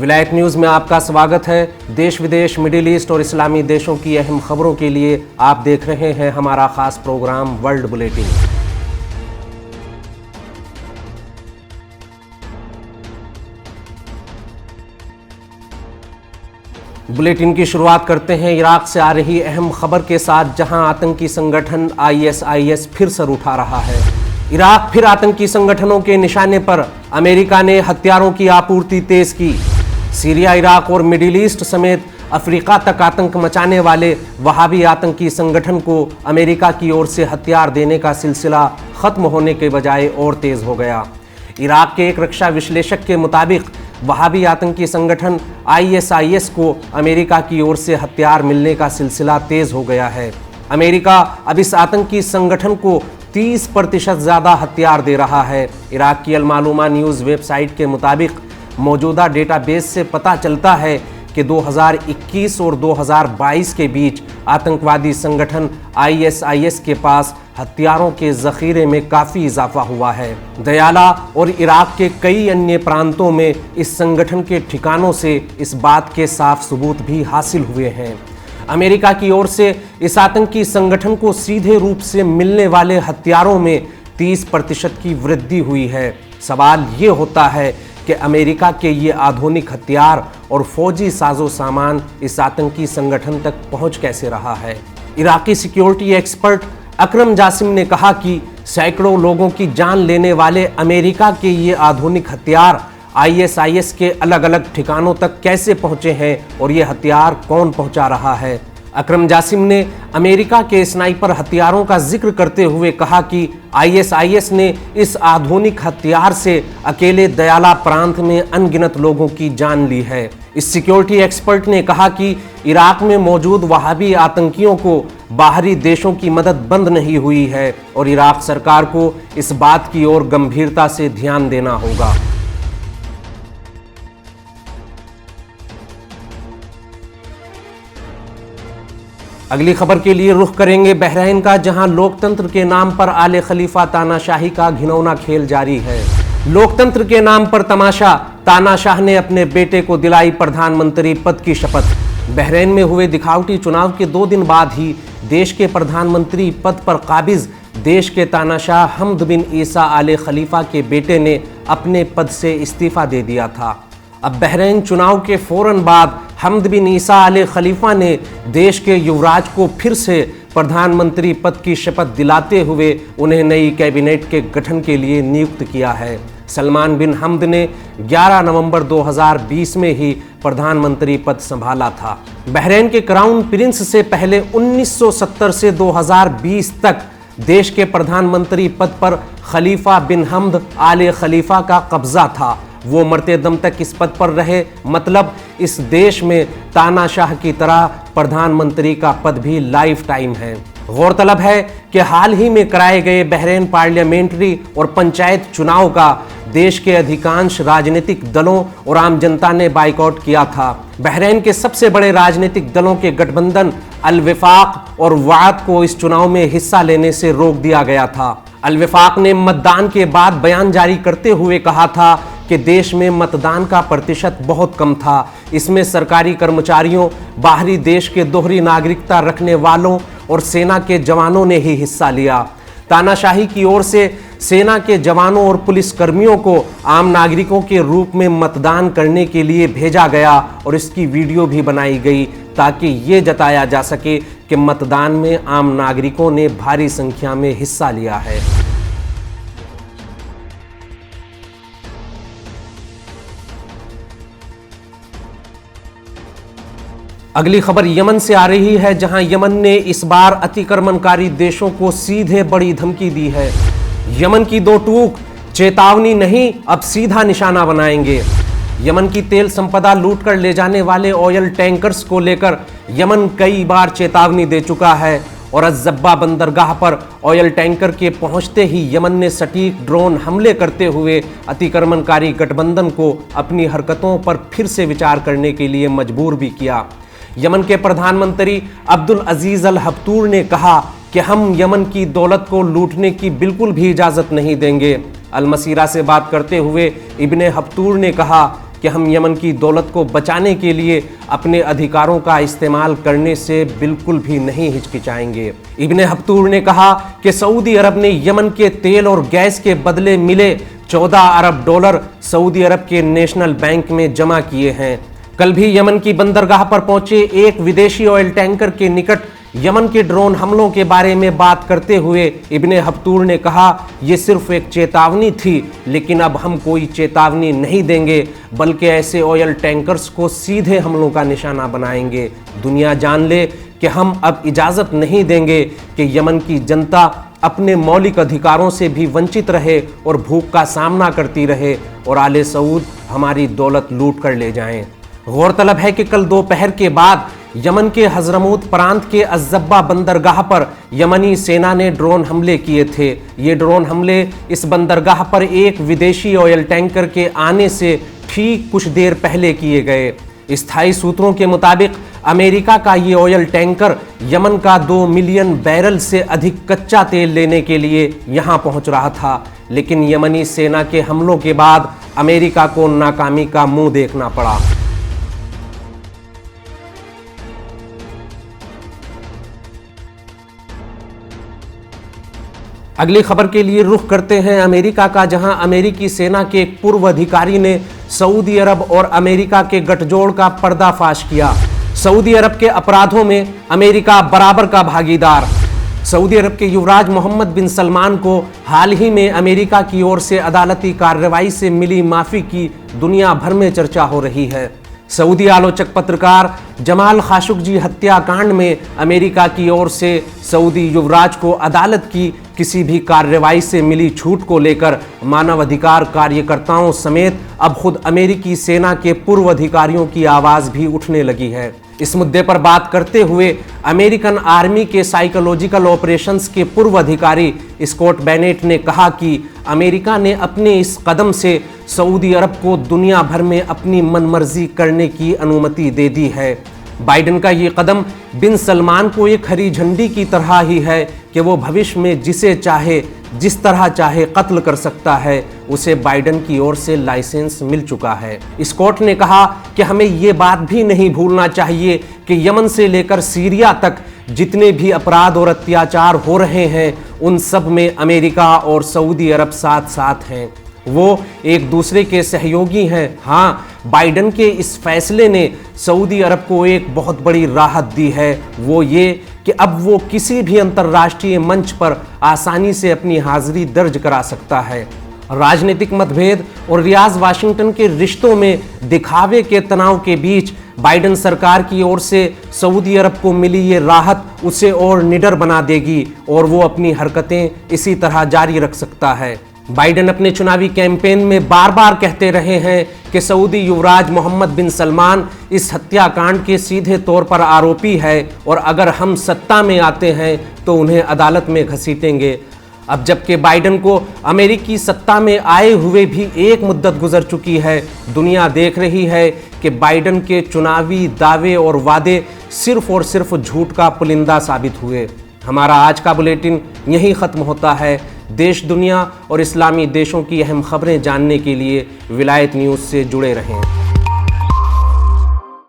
विलायत न्यूज़ में आपका स्वागत है। देश विदेश, मिडिल ईस्ट और इस्लामी देशों की अहम खबरों के लिए आप देख रहे हैं हमारा खास प्रोग्राम वर्ल्ड बुलेटिन। बुलेटिन की शुरुआत करते हैं इराक से आ रही अहम खबर के साथ, जहां आतंकी संगठन ISIS फिर सर उठा रहा है। इराक फिर आतंकी संगठनों के निशाने पर, अमेरिका ने हथियारों की आपूर्ति तेज की। सीरिया, इराक और मिडिल ईस्ट समेत अफ्रीका तक आतंक मचाने वाले वहाबी आतंकी संगठन को अमेरिका की ओर से हथियार देने का सिलसिला खत्म होने के बजाय और तेज हो गया। इराक के एक रक्षा विश्लेषक के मुताबिक वहाबी आतंकी संगठन ISIS को अमेरिका की ओर से हथियार मिलने का सिलसिला तेज हो गया है। अमेरिका अब इस आतंकी संगठन को 30% ज़्यादा हथियार दे रहा है। इराक की अल-मालूमा न्यूज़ वेबसाइट के मुताबिक मौजूदा डेटाबेस से पता चलता है कि 2021 और 2022 के बीच आतंकवादी संगठन ISIS के पास हथियारों के ज़ख़ीरे में काफ़ी इजाफा हुआ है। दयाला और इराक के कई अन्य प्रांतों में इस संगठन के ठिकानों से इस बात के साफ सबूत भी हासिल हुए हैं। अमेरिका की ओर से इस आतंकी संगठन को सीधे रूप से मिलने वाले हथियारों में 30% की वृद्धि हुई है। सवाल ये होता है कि अमेरिका के ये आधुनिक हथियार और फौजी साजो सामान इस आतंकी संगठन तक पहुंच कैसे रहा है। इराकी सिक्योरिटी एक्सपर्ट अकरम जासिम ने कहा कि सैकड़ों लोगों की जान लेने वाले अमेरिका के ये आधुनिक हथियार ISIS के अलग अलग ठिकानों तक कैसे पहुंचे हैं और ये हथियार कौन पहुंचा रहा है। अकरम जासिम ने अमेरिका के स्नाइपर हथियारों का जिक्र करते हुए कहा कि ISIS ने इस आधुनिक हथियार से अकेले दयाला प्रांत में अनगिनत लोगों की जान ली है। इस सिक्योरिटी एक्सपर्ट ने कहा कि इराक में मौजूद वहाबी आतंकियों को बाहरी देशों की मदद बंद नहीं हुई है और इराक सरकार को इस बात की ओर गंभीरता से ध्यान देना होगा। अगली खबर के लिए रुख करेंगे बहरीन का, जहां लोकतंत्र के नाम पर आले खलीफा तानाशाही का घिनौना खेल जारी है। लोकतंत्र के नाम पर तमाशा, तानाशाह ने अपने बेटे को दिलाई प्रधानमंत्री पद की शपथ। बहरीन में हुए दिखावटी चुनाव के 2 दिन बाद ही देश के प्रधानमंत्री पद पर काबिज देश के तानाशाह हमद बिन ईसा आले खलीफा के बेटे ने अपने पद से इस्तीफा दे दिया था। अब बहरीन चुनाव के फौरन बाद हमद बिन ईसा आले खलीफा ने देश के युवराज को फिर से प्रधानमंत्री पद की शपथ दिलाते हुए उन्हें नई कैबिनेट के गठन के लिए नियुक्त किया है। सलमान बिन हमद ने 11 नवंबर 2020 में ही प्रधानमंत्री पद संभाला था। बहरीन के क्राउन प्रिंस से पहले 1970 से 2020 तक देश के प्रधानमंत्री पद पर खलीफा बिन हमद आले खलीफा का कब्जा था। वो मरते दम तक इस पद पर रहे, मतलब इस देश में तानाशाह की तरह प्रधानमंत्री का पद भी लाइफ टाइम है। गौरतलब है कि हाल ही में कराए गए बहरीन पार्लियामेंट्री और पंचायत चुनाव का देश के अधिकांश राजनीतिक दलों और आम जनता ने बाइकआउट किया था। बहरीन के सबसे बड़े राजनीतिक दलों के गठबंधन अल वफाक और वाद को इस चुनाव में हिस्सा लेने से रोक दिया गया था। अल वफाक ने मतदान के बाद बयान जारी करते हुए कहा था कि देश में मतदान का प्रतिशत बहुत कम था। इसमें सरकारी कर्मचारियों, बाहरी देश के दोहरी नागरिकता रखने वालों और सेना के जवानों ने ही हिस्सा लिया। तानाशाही की ओर से सेना के जवानों और पुलिस कर्मियों को आम नागरिकों के रूप में मतदान करने के लिए भेजा गया और इसकी वीडियो भी बनाई गई ताकि ये जताया जा सके कि मतदान में आम नागरिकों ने भारी संख्या में हिस्सा लिया है। अगली खबर यमन से आ रही है, जहां यमन ने इस बार अतिक्रमणकारी देशों को सीधे बड़ी धमकी दी है। यमन की 2 टूक, चेतावनी नहीं, अब सीधा निशाना बनाएंगे। यमन की तेल संपदा लूट कर ले जाने वाले ऑयल टैंकर्स को लेकर यमन कई बार चेतावनी दे चुका है और अज़्ज़ब्बा बंदरगाह पर ऑयल टैंकर के पहुंचते ही यमन ने सटीक ड्रोन हमले करते हुए अतिक्रमणकारी गठबंधन को अपनी हरकतों पर फिर से विचार करने के लिए मजबूर भी किया। यमन के प्रधानमंत्री अब्दुल अजीज अल हफ्तूर ने कहा कि हम यमन की दौलत को लूटने की बिल्कुल भी इजाज़त नहीं देंगे। अल मसीरा से बात करते हुए इब्ने हफ्तूर ने कहा कि हम यमन की दौलत को बचाने के लिए अपने अधिकारों का इस्तेमाल करने से बिल्कुल भी नहीं हिचकिचाएंगे। इब्ने हफ्तूर ने कहा कि सऊदी अरब ने यमन के तेल और गैस के बदले मिले 14 अरब डॉलर सऊदी अरब के नेशनल बैंक में जमा किए हैं। कल भी यमन की बंदरगाह पर पहुंचे एक विदेशी ऑयल टैंकर के निकट यमन के ड्रोन हमलों के बारे में बात करते हुए इब्ने हफ्तूर ने कहा, ये सिर्फ एक चेतावनी थी, लेकिन अब हम कोई चेतावनी नहीं देंगे बल्कि ऐसे ऑयल टैंकर्स को सीधे हमलों का निशाना बनाएंगे। दुनिया जान ले कि हम अब इजाज़त नहीं देंगे कि यमन की जनता अपने मौलिक अधिकारों से भी वंचित रहे और भूख का सामना करती रहे और आले सऊद हमारी दौलत लूट कर ले जाएं। गौरतलब है कि कल दोपहर के बाद यमन के हजरमूत प्रांत के अज़्ज़ब्बा बंदरगाह पर यमनी सेना ने ड्रोन हमले किए थे। ये ड्रोन हमले इस बंदरगाह पर एक विदेशी ऑयल टैंकर के आने से ठीक कुछ देर पहले किए गए। स्थायी सूत्रों के मुताबिक अमेरिका का ये ऑयल टैंकर यमन का 2 मिलियन बैरल से अधिक कच्चा तेल लेने के लिए यहाँ पहुँच रहा था, लेकिन यमनी सेना के हमलों के बाद अमेरिका को नाकामी का मुंह देखना पड़ा। अगली खबर के लिए रुख करते हैं अमेरिका का, जहां अमेरिकी सेना के एक पूर्व अधिकारी ने सऊदी अरब और अमेरिका के गठजोड़ का पर्दाफाश किया। सऊदी अरब के अपराधों में अमेरिका बराबर का भागीदार। सऊदी अरब के युवराज मोहम्मद बिन सलमान को हाल ही में अमेरिका की ओर से अदालती कार्रवाई से मिली माफ़ी की दुनिया भर में चर्चा हो रही है। सऊदी आलोचक पत्रकार जमाल खाशोगी हत्याकांड में अमेरिका की ओर से सऊदी युवराज को अदालत की किसी भी कार्रवाई से मिली छूट को लेकर मानवाधिकार कार्यकर्ताओं समेत अब खुद अमेरिकी सेना के पूर्व अधिकारियों की आवाज़ भी उठने लगी है। इस मुद्दे पर बात करते हुए अमेरिकन आर्मी के साइकोलॉजिकल ऑपरेशंस के पूर्व अधिकारी स्कॉट बेनेट ने कहा कि अमेरिका ने अपने इस कदम से सऊदी अरब को दुनिया भर में अपनी मनमर्जी करने की अनुमति दे दी है। बाइडेन का ये कदम बिन सलमान को एक हरी झंडी की तरह ही है कि वो भविष्य में जिसे चाहे जिस तरह चाहे कत्ल कर सकता है। उसे बाइडेन की ओर से लाइसेंस मिल चुका है। स्कॉट ने कहा कि हमें ये बात भी नहीं भूलना चाहिए कि यमन से लेकर सीरिया तक जितने भी अपराध और अत्याचार हो रहे हैं उन सब में अमेरिका और सऊदी अरब साथ साथ हैं, वो एक दूसरे के सहयोगी हैं। हाँ, बाइडेन के इस फैसले ने सऊदी अरब को एक बहुत बड़ी राहत दी है, वो ये कि अब वो किसी भी अंतर्राष्ट्रीय मंच पर आसानी से अपनी हाजिरी दर्ज करा सकता है। राजनीतिक मतभेद और रियाज वाशिंगटन के रिश्तों में दिखावे के तनाव के बीच बाइडेन सरकार की ओर से सऊदी अरब को मिली ये राहत उसे और निडर बना देगी और वो अपनी हरकतें इसी तरह जारी रख सकता है। बाइडेन अपने चुनावी कैंपेन में बार बार कहते रहे हैं कि सऊदी युवराज मोहम्मद बिन सलमान इस हत्याकांड के सीधे तौर पर आरोपी है और अगर हम सत्ता में आते हैं तो उन्हें अदालत में घसीटेंगे। अब जबकि बाइडेन को अमेरिकी सत्ता में आए हुए भी एक मुद्दत गुजर चुकी है, दुनिया देख रही है कि बाइडेन के चुनावी दावे और वादे सिर्फ और सिर्फ झूठ का पुलिंदा साबित हुए। हमारा आज का बुलेटिन यहीं ख़त्म होता है। देश, दुनिया और इस्लामी देशों की अहम खबरें जानने के लिए विलायत न्यूज़ से जुड़े रहें।